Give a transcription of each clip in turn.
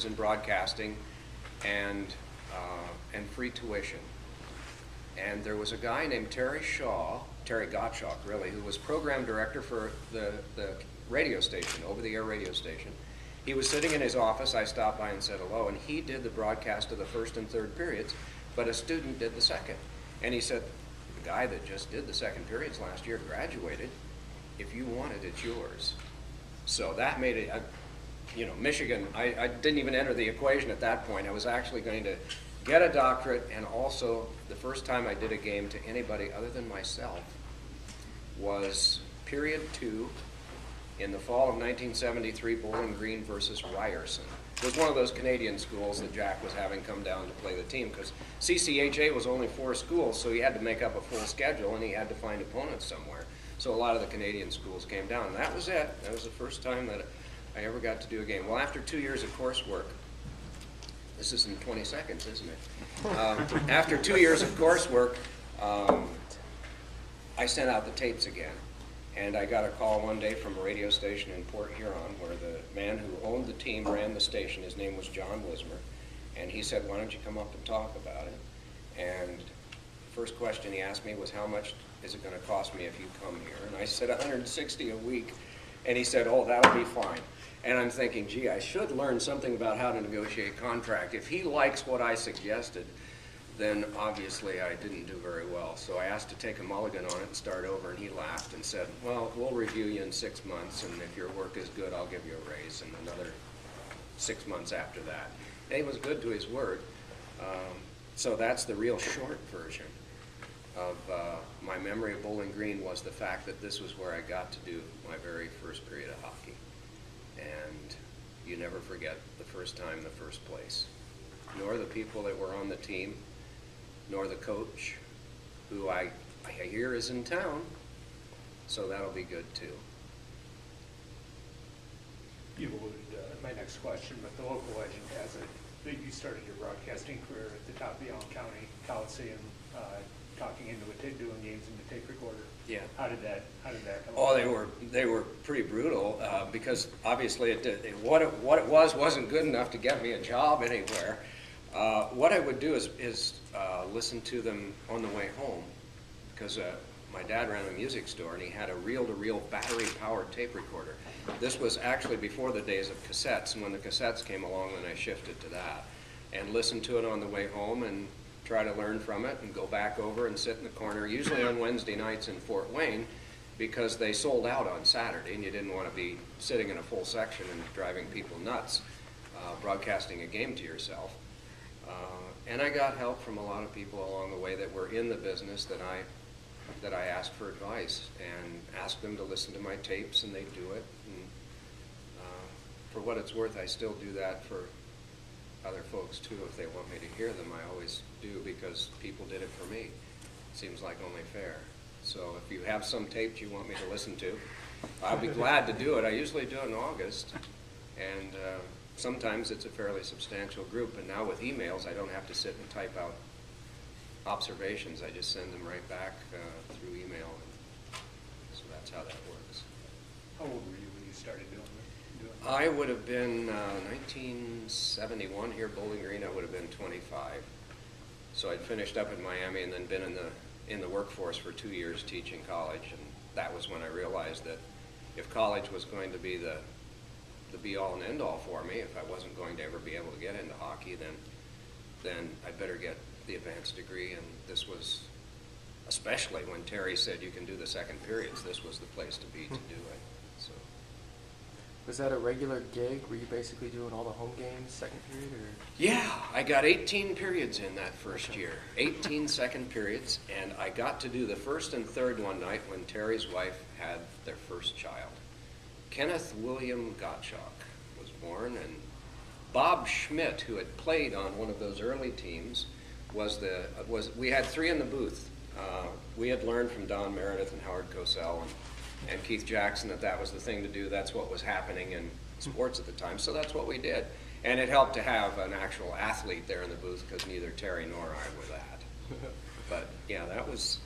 in broadcasting and free tuition. And there was a guy named Terry Gottschalk really, who was program director for the radio station, over-the-air radio station. He was sitting in his office. I stopped by and said hello, and he did the broadcast of the first and third periods, but a student did the second. And he said, the guy that just did the second periods last year graduated. If you want it, it's yours. So that made it, Michigan, I didn't even enter the equation at that point. I was actually going to get a doctorate, and also the first time I did a game to anybody other than myself was period 2 in the fall of 1973, Bowling Green versus Ryerson. It was one of those Canadian schools that Jack was having come down to play the team, because CCHA was only 4 schools, so he had to make up a full schedule and he had to find opponents somewhere. So a lot of the Canadian schools came down, and that was it. That was the first time that I ever got to do a game. Well, after 2 years of coursework, this is in 20 seconds, isn't it? After 2 years of coursework, I sent out the tapes again. And I got a call one day from a radio station in Port Huron where the man who owned the team ran the station. His name was John Wismer. And he said, why don't you come up and talk about it? And the first question he asked me was, how much is it going to cost me if you come here? And I said, $160 a week. And he said, oh, that'll be fine. And I'm thinking, gee, I should learn something about how to negotiate contract. If he likes what I suggested, then obviously I didn't do very well. So I asked to take a mulligan on it and start over, and he laughed and said, well, we'll review you in 6 months, and if your work is good, I'll give you a raise, and another 6 months after that. And he was good to his word. So that's the real short version of my memory of Bowling Green, was the fact that this was where I got to do my very first period of hockey. And you never forget the first time, the first place, nor the people that were on the team, nor the coach, who I hear is in town, so that'll be good too. You alluded to my next question, but the local legend has it that you started your broadcasting career at the top of the Allen County Coliseum, talking into doing games in the tape recorder. Yeah. How did that come? Oh, they were pretty brutal because obviously what it was wasn't good enough to get me a job anywhere. What I would do is listen to them on the way home, because my dad ran a music store and he had a reel-to-reel battery-powered tape recorder. This was actually before the days of cassettes, and when the cassettes came along, then I shifted to that and listened to it on the way home and try to learn from it and go back over and sit in the corner, usually on Wednesday nights in Fort Wayne, because they sold out on Saturday and you didn't want to be sitting in a full section and driving people nuts broadcasting a game to yourself. And I got help from a lot of people along the way that were in the business that I asked for advice and asked them to listen to my tapes, and they do it. And for what it's worth, I still do that for other folks too. If they want me to hear them, I always do, because people did it for me. Seems like only fair. So if you have some tapes you want me to listen to, I'll be glad to do it. I usually do it in August, and sometimes it's a fairly substantial group, and now with emails I don't have to sit and type out observations. I just send them right back through email, and so that's how that works. How old were you when you started doing that? I would have been 1971 here, Bowling Green. I would have been 25. So I'd finished up in Miami and then been in the workforce for 2 years teaching college, and that was when I realized that if college was going to be the be-all and end-all for me, if I wasn't going to ever be able to get into hockey, then I'd better get the advanced degree. And this was, especially when Terry said you can do the second periods, this was the place to be to do it. So. Was that a regular gig? Were you basically doing all the home games, second period, or? Yeah, I got 18 periods in that first year, 18 second periods, and I got to do the first and third one night when Terry's wife had their first child. Kenneth William Gottschalk was born, and Bob Schmidt, who had played on one of those early teams, we had 3 in the booth. We had learned from Don Meredith and Howard Cosell and Keith Jackson that was the thing to do. That's what was happening in sports at the time, so that's what we did. And it helped to have an actual athlete there in the booth, because neither Terry nor I were that. But yeah, that was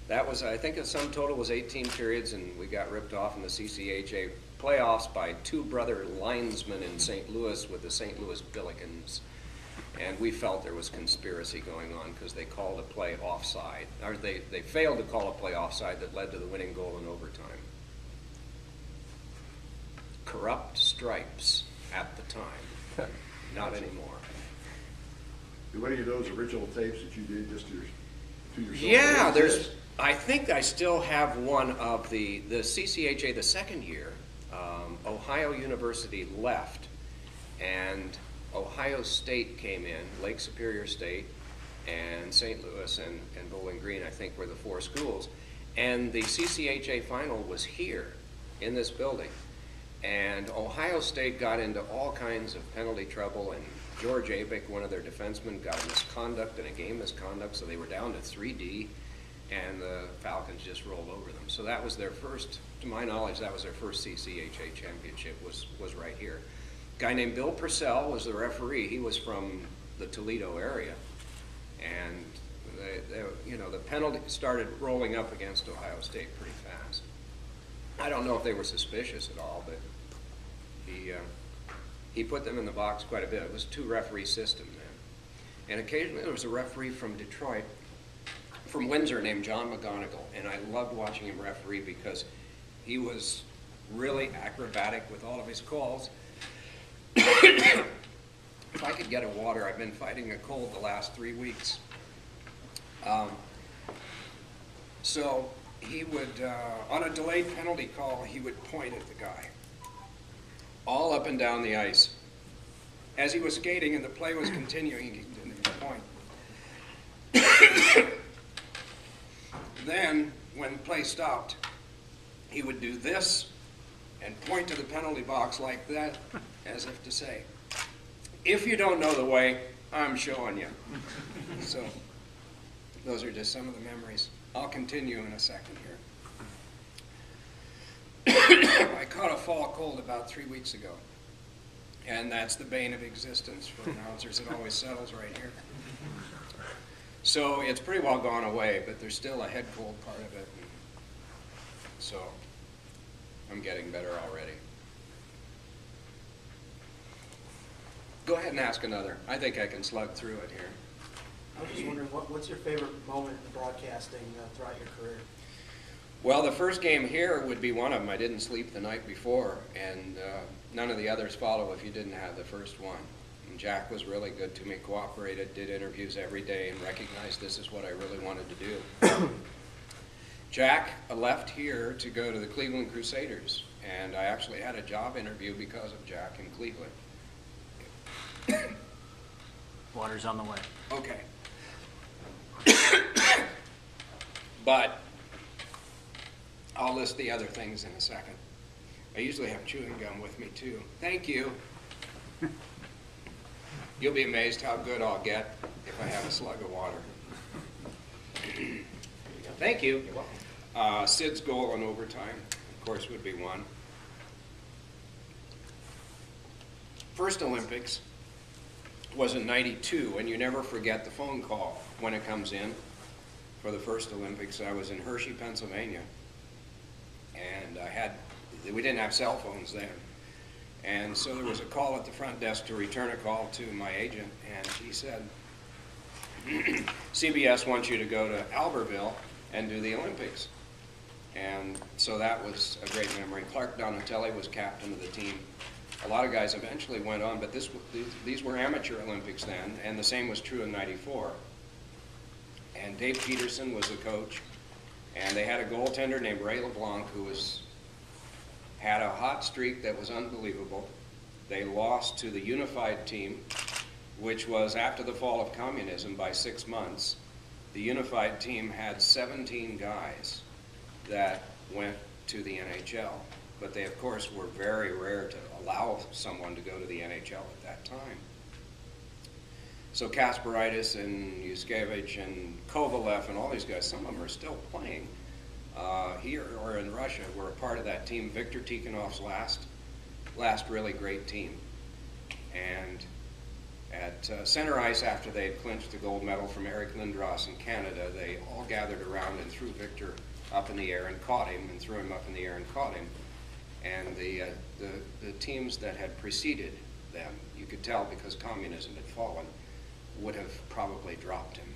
I think the sum total was 18 periods, and we got ripped off in the CCHA playoffs by two brother linesmen in St. Louis with the St. Louis Billikens. And we felt there was conspiracy going on because they called a play offside. Or they failed to call a play offside that led to the winning goal in overtime. Corrupt stripes at the time. Not anymore. Do any of those original tapes that you did just to yourself? Yeah, What is there's. I think I still have one of the CCHA the second year. Ohio University left, and Ohio State came in. Lake Superior State, and St. Louis, and Bowling Green, I think, were the four schools. And the CCHA final was here in this building. And Ohio State got into all kinds of penalty trouble, and George Abick, one of their defensemen, got a misconduct and a game misconduct, so they were down to 3D, and the Falcons just rolled over them. So that was their first, to my knowledge, that was their first CCHA championship, was right here. A guy named Bill Purcell was the referee. He was from the Toledo area, and the penalty started rolling up against Ohio State pretty fast. I don't know if they were suspicious at all, but he put them in the box quite a bit. It was a two-referee system then. And occasionally there was a referee from Detroit, from Windsor, named John McGonigle, and I loved watching him referee because he was really acrobatic with all of his calls. If I could get a water, I've been fighting a cold the last 3 weeks. So he would, on a delayed penalty call, he would point at the guy, all up and down the ice. As he was skating and the play was continuing, he didn't point. Then, when play stopped, he would do this and point to the penalty box like that, as if to say, if you don't know the way, I'm showing you. So, those are just some of the memories. I'll continue in a second here. I caught a fall cold about 3 weeks ago, and that's the bane of existence for announcers. It always settles right here. So it's pretty well gone away, but there's still a head cold part of it. So I'm getting better already. Go ahead and ask another. I think I can slug through it here. I was just wondering, what's your favorite moment in broadcasting throughout your career? Well, the first game here would be one of them. I didn't sleep the night before, and none of the others follow if you didn't have the first one. And Jack was really good to me, cooperated, did interviews every day, and recognized this is what I really wanted to do. Jack left here to go to the Cleveland Crusaders, and I actually had a job interview because of Jack in Cleveland. Water's on the way. Okay. But I'll list the other things in a second. I usually have chewing gum with me too. Thank you. You'll be amazed how good I'll get if I have a slug of water. Thank you. You're welcome. Sid's goal in overtime, of course, would be one. First Olympics was in '92, and you never forget the phone call when it comes in for the first Olympics. I was in Hershey, Pennsylvania, and we didn't have cell phones then. And so there was a call at the front desk to return a call to my agent, and she said, CBS wants you to go to Albertville and do the Olympics. And so that was a great memory. Clark Donatelli was captain of the team. A lot of guys eventually went on, but these were amateur Olympics then, and the same was true in '94. And Dave Peterson was the coach, and they had a goaltender named Ray LeBlanc who had a hot streak that was unbelievable. They lost to the unified team, which was after the fall of communism by 6 months. The unified team had 17 guys that went to the NHL. But they, of course, were very rare to allow someone to go to the NHL at that time. So Kasparaitis and Yushkevich and Kovalev and all these guys, some of them are still playing here or in Russia, were a part of that team. Viktor Tikhonov's last really great team. And at center ice, after they had clinched the gold medal from Eric Lindros in Canada, they all gathered around and threw Viktor up in the air and caught him, and threw him up in the air and caught him. And the teams that had preceded them, you could tell because communism had fallen, would have probably dropped him.